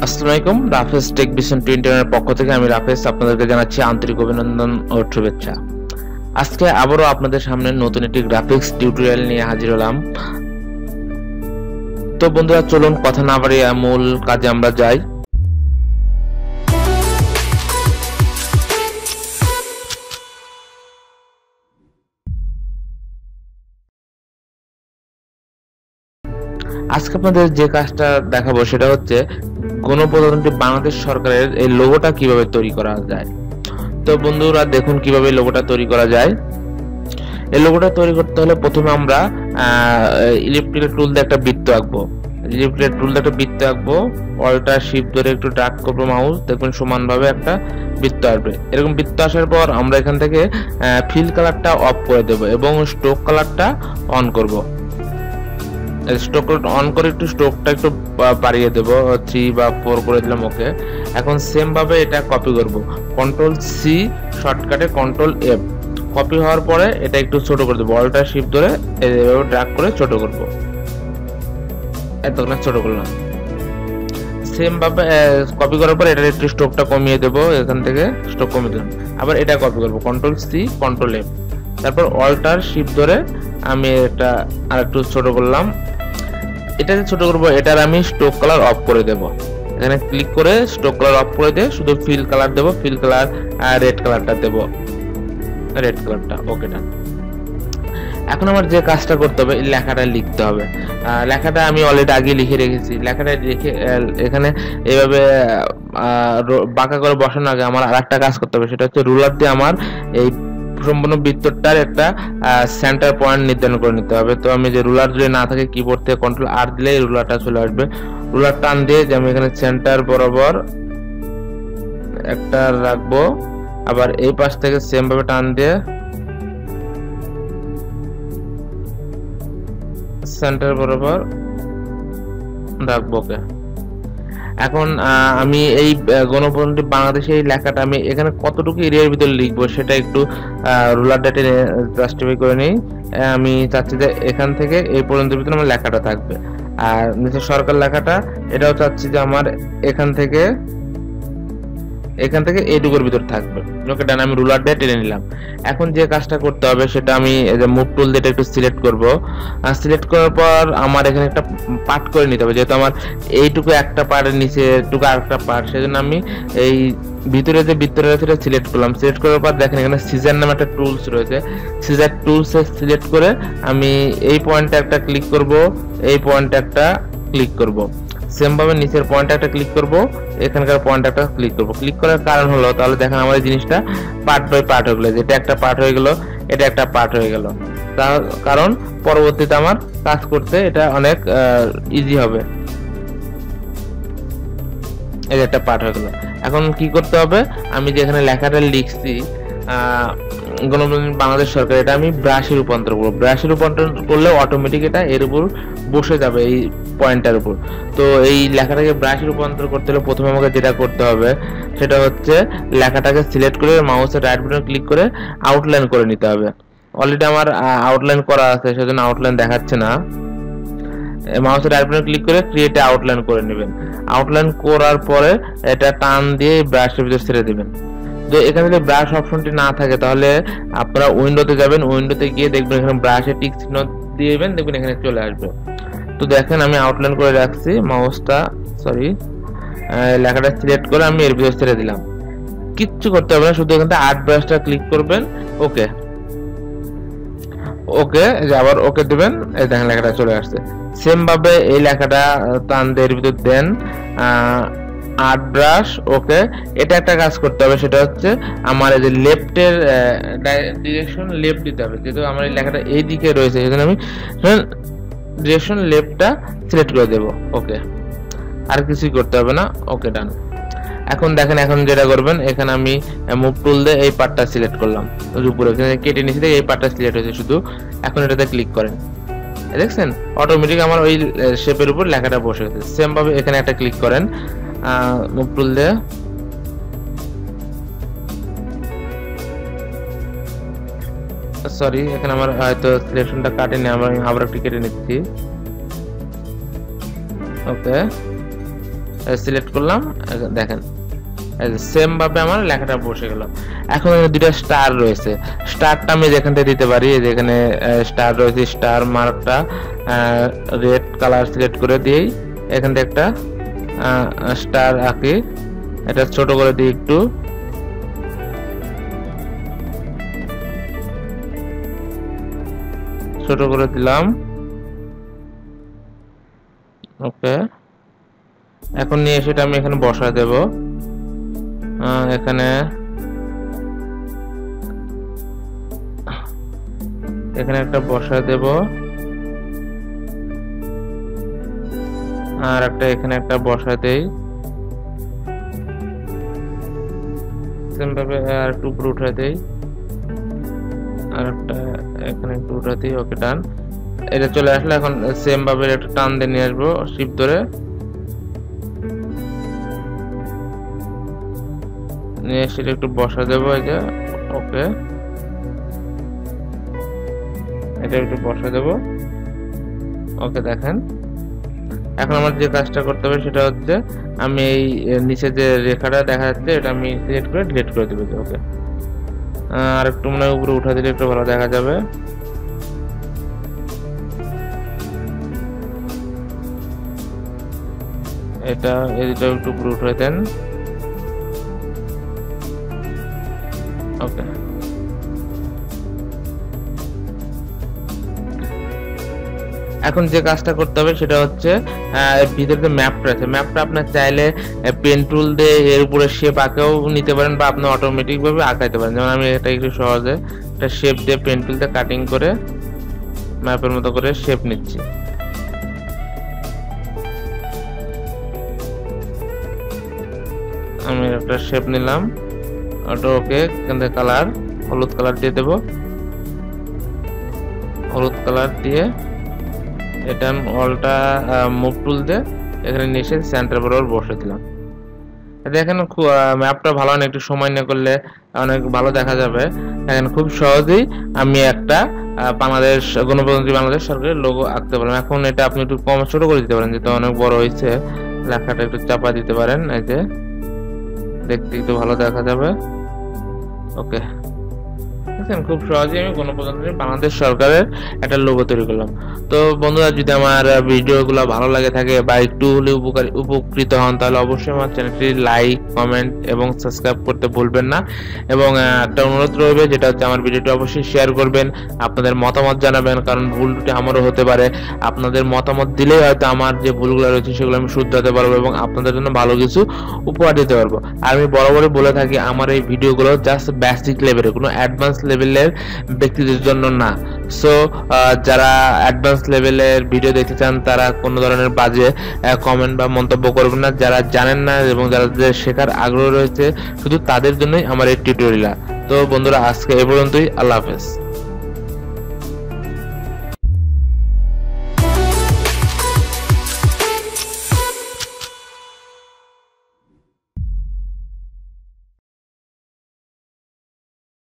আসসালামু আলাইকুম, রাফেজ take vision 21 এর পক্ষ থেকে আমি রাফেজ আপনাদেরকে জানাচ্ছি আন্তরিক অভিনন্দন ও শুভেচ্ছা। আজকে আবারও আপনাদের সামনে নতুন একটি গ্রাফিক্স টিউটোরিয়াল নিয়ে হাজির হলাম। তো বন্ধুরা, চলুন কথা না বাড়িয়ে মূল কাজে আমরা যাই। আজকে আপনাদের যে কাজটা দেখাবো সেটা হচ্ছে গণপ্রজাতন্ত্রী বাংলাদেশ সরকারের এই লোগোটা কিভাবে তৈরি করা যায়। তো বন্ধুরা, দেখুন কিভাবে লোগোটা তৈরি করা যায়। এই লোগোটা তৈরি করতে হলে প্রথমে আমরা ইলিপ্টিক্যাল টুল দিয়ে একটা বৃত্ত আঁকবো। অল্টার শিফট ধরে একটু ড্র্যাগ করবো মাউস, দেখবেন সমানভাবে একটা বৃত্ত আসবে। এরকম বৃত্ত আসার পর আমরা এখান থেকে ফিল কালারটা অফ করে দেব এবং স্ট্রোক কালারটা অন করব। স্ট্রোক অন করে একটু স্ট্রোকটা একটু বাড়িয়ে দেব, 3 বা 4 করে দিলাম। ওকে, এখন সেম ভাবে এটা কপি করব। কন্ট্রোল সি শর্টকাটে কন্ট্রোল এফ, কপি হওয়ার পরে এটা একটু ছোট করে দেবো। অল্টার শিফট ধরে এভাবে ড্র্যাগ করে ছোট করব। এতক্ষণ ছোট করলাম। সেম ভাবে কপি করার পর এটা একটু স্ট্রোকটা কমিয়ে দেবো, এখান থেকে স্ট্রোক কমিয়ে দিলাম। আবার এটা কপি করব, কন্ট্রোল সি কন্ট্রোল এফ, তারপর অল্টার শিফট ধরে আমি এটা আর একটু ছোট করলাম। এটা যে ছোট করব, এটার আমি স্ট্রোক কালার অফ করে দেব। এখানে ক্লিক করে স্ট্রোক কালার অফ করে দিয়ে শুধু ফিল কালার দেব। ফিল কালার রেড কালারটা দেব, রেড কালারটা। ওকে, ডান। এখন আমার যে কাজটা করতে হবে, এই লেখাটা লিখতে হবে। লেখাটা আমি অলরেডি আগে লিখে রেখেছি। লেখাটা লিখে এখানে এইভাবে বাঁকা করে বসানোর আগে আমার আরেকটা কাজ করতে হবে, সেটা হচ্ছে রুলার দিয়ে আমার এই সম্পূর্ণ বৃত্তটার একটা সেন্টার পয়েন্ট নির্ধারণ করে নিতে হবে। তো আমি যে রুলার যদি না থাকে, কিবোর্ড থেকে কন্ট্রোল আর দিলে রুলারটা চলে আসবে। রুলার টান দিয়ে যে আমি এখানে সেন্টার বরাবর একটা রাখবো, আবার এই পাশ থেকে সেম ভাবে টান দিয়ে সেন্টার বরাবর রাখবো। ওকে, এখন আমি এই গণপ্রজাতন্ত্রী বাংলাদেশে এই লেখাটা আমি এখানে কতটুকু এরিয়ার ভিতরে লিখবো সেটা একটু রুলার ডেটে জাস্টিফাই করে নিই। আমি চাচ্ছি যে এখান থেকে এই পর্যন্ত ভিতরে আমার লেখাটা থাকবে, আর নিচে সরকার লেখাটা এটাও চাচ্ছি যে আমার এখান থেকে এইটুকুর ভিতর থাকবে। ওকে, ডান। আমি রুলার দিয়ে টেনে নিলাম। এখন যে কাজটা করতে হবে সেটা আমি মুভ টুল দিয়ে একটু সিলেক্ট করব। সিলেক্ট করার পর আমার এখানে একটা পার্ট করে নিতে হবে, যেহেতু আমার এইটুকু একটা পার্টের নিচে এইটুকু আরেকটা পার্ট, সেজন্য আমি এই ভিতরে যে বৃত্তটা সেটা সিলেক্ট করলাম। সিলেক্ট করার পর দেখেন এখানে সিজার নামে একটা টুলস রয়েছে। সিজার টুলসে সিলেক্ট করে আমি এই পয়েন্টে একটা ক্লিক করব, এই পয়েন্টে একটা ক্লিক করব। সেম ভাবে নিচের পয়েন্ট একটা ক্লিক করব, এখানকার পয়েন্ট একটা ক্লিক করব। ক্লিক করার কারণ হলো, তাহলে দেখেন আমার এই জিনিসটা পার্ট বাই পার্ট হয়ে গেল। যেটা একটা পার্ট হয়ে গেল, এটা একটা পার্ট হয়ে গেল। তার কারণ পরবর্তীতে আমার কাজ করতে এটা অনেক ইজি হবে। এই একটা পার্ট হয়ে গেল। এখন কি করতে হবে, আমি যেখানে লেখাটা লিখছি গণপ্রজাতন্ত্রী বাংলাদেশ সরকার, এটা আমি ব্রাশে রূপান্তর করবো। ব্রাশে রূপান্তর করলে অটোমেটিক এটা এর উপর বসে যাবে, এই পয়েন্টটার উপর। তো এই লেখাটাকে ব্রাশে রূপান্তর করতে হলে প্রথমে আমাকে যেটা করতে হবে সেটা হচ্ছে লেখাটাকে সিলেক্ট করে মাউসের রাইট বাটন ক্লিক করে আউটলাইন করে নিতে হবে। অলরেডি আমার আউটলাইন করা আছে, সেজন্য আউটলাইন দেখাচ্ছে না। মাউসের রাইট বাটন ক্লিক করে ক্রিয়েট আউটলাইন করে নেবেন। আউটলাইন করার পরে এটা টান দিয়ে ব্রাশের ভিতর ছেড়ে দিবেন। তো এখানে যদি ব্রাশ অপশনটি না থাকে, তাহলে আপনারা উইন্ডোতে যাবেন, উইন্ডোতে গিয়ে দেখবেন এখানে ব্রাশে টিক চিহ্ন দিবেন, দেখবেন এখানে চলে আসবে। তো দেখেন আমি আউটলাইন করে রাখছি, মাউসটা লেখাটা সিলেক্ট করে আমি এর ভিতর ছেড়ে দিলাম। কিচ্ছু করতে হবে না, শুধু এখান থেকে আর্ট ব্রাশটা ক্লিক করবেন। ওকে, ওকে, আবার ওকে দিবেন। এই দেখেন লেখাটা চলে আসছে। সেম ভাবে এই লেখাটা টান দিয়ে এর ভিতর দেন আর্ট ব্রাশ। ওকে, এটা একটা কাজ করতে হবে, সেটা হচ্ছে আমার এই যে লেফটের ডিরেকশন লেফট দিতে হবে। যেহেতু আমার এই লেখাটা এই দিকে রয়েছে, সেজন্য আমি ডিরেকশন লেফটটা সিলেক্ট করে দেব। ওকে, আর কিছুই করতে হবে না। ওকে, ডান। এখন দেখেন, এখন যেটা করবেন, এখানে আমি মুভ টুল দিয়ে এই পার্টটা সিলেক্ট করলাম, উপরে কেটে নিচে এই পার্টটা সিলেক্ট হয়েছে শুধু। এখন এটাতে ক্লিক করেন, দেখছেন অটোমেটিক আমার ওই শেপের উপর লেখাটা বসে গেছে। সেম ভাবে এখানে একটা ক্লিক করেন মুভ টুল দিয়ে, সরি এখানে আমার হয়তো সিলেকশনটা কাটেনি, আমি আবার একটু কেটে নিচ্ছি। ওকে, সিলেক্ট করলাম, দেখেন সেম ভাবে আমার লেখাটা বসে গেল। এখন দুইটা স্টার রয়েছে, স্টারটা আমি যেখান থেকে দিতে পারি, যেখানে স্টার রয়েছে স্টার মার্কটা রেড কালার সিলেক্ট করে দিই, এখান থেকে একটা স্টার আঁকি, এটা ছোট করে দিই একটু, ছোট করে দিলাম। ওকে, এখন নিয়ে সেটা আমি এখানে বসা দেব, এখানে একটা বসা দেব, আর একটা এখানে একটা বসা দেই, সেম ভাবে আর একটু উপরে উঠে দেই, আর একটা এখানে একটু উঠে দিই। ওকে, ডান। এটা চলে আসলে এখন সেম ভাবে একটা টান দিয়ে নিয়ে আসবো, শিফট ধরে নিয়ে সেটা একটু বসা দেবো, এই যে। ওকে, এটা একটু বসা দেবো। ওকে, দেখেন এখন আমার যে কাজটা করতে হবে সেটা হচ্ছে আমি এই নিচে যে রেখাটা দেখা যাচ্ছে এটা আমি সিলেক্ট করে ডিলিট করে দেবো। ওকে, আর একটু মনে হয় উপরে উঠা দিলে একটু ভালো দেখা যাবে। এটা একটু উপরে উঠে দেন। ওকে, এখন যে কাজটা করতে হবে সেটা হচ্ছে ভিতরে যে ম্যাপটা আছে, ম্যাপটা আপনার চাইলে পেন টুল দিয়ে এর উপরে শেপ আঁকেও নিতে পারেন, বা আপনি অটোমেটিক ভাবে আঁকাইতে পারেন। যেমন আমি এটা একটু সহজে একটা শেপ দিয়ে পেন টুল দিয়ে কাটিং করে ম্যাপের মতো করে শেপ নিচ্ছি। আমি একটা শেপ নিলাম, ওকে, এখান থেকে কালার হলুদ কালার দিয়ে দেব, হলুদ কালার দিয়ে এটা অলটা মুভ টুল দিয়ে এখানে নিয়ে এসে সেন্টার বরাবর বসে দিলাম। দেখেন ম্যাপটা ভালো না, একটু সময় নিয়ে করলে অনেক ভালো দেখা যাবে। দেখেন খুব সহজেই আমি একটা বাংলাদেশ গণপ্রজাতন্ত্রী বাংলাদেশ সরকারের লোগো আঁকতে পারলাম। এখন এটা আপনি একটু কম ছোট করে দিতে পারেন, যেহেতু অনেক বড় হয়েছে, লেখাটা একটু চাপা দিতে পারেন, এই যে দেখতে একটু ভালো দেখা যাবে। ওকে, খুব সহজেই আমি গণপ্রজাতন্ত্রী বাংলাদেশ সরকারের একটা লোগো তৈরি করলাম। তো বন্ধুরা, যদি আমার ভিডিওগুলো ভালো লাগে থাকে বা একটু হলে উপকৃত হন, তাহলে অবশ্যই আমার চ্যানেলটি লাইক, কমেন্ট এবং সাবস্ক্রাইব করতে ভুলবেন না। এবং একটা অনুরোধ রইবে, যেটা হচ্ছে আমার ভিডিওটি অবশ্যই শেয়ার করবেন, আপনাদের মতামত জানাবেন, কারণ ভুল ত্রুটি আমারও হতে পারে। আপনাদের মতামত দিলেই হয়তো আমার যে ভুলগুলো রয়েছে সেগুলো আমি শুধরাতে পারবো এবং আপনাদের জন্য ভালো কিছু উপহার দিতে পারবো। আমি বরাবরই বলে থাকি, আমার এই ভিডিওগুলো জাস্ট বেসিক লেভেলের, কোনো অ্যাডভান্স লেভেলের ব্যক্তিদের জন্য না। সো যারা অ্যাডভান্স লেভেলের ভিডিও দেখতে চান তারা কোনো ধরনের বাজে কমেন্ট বা মন্তব্য করবেন না। যারা জানেন না এবং যারা শেখার আগ্রহ রয়েছে, শুধু তাদের জন্যই আমার এই টিউটোরিয়াল। তো বন্ধুরা, আজকে এ পর্যন্তই। আল্লাহ হাফেজ।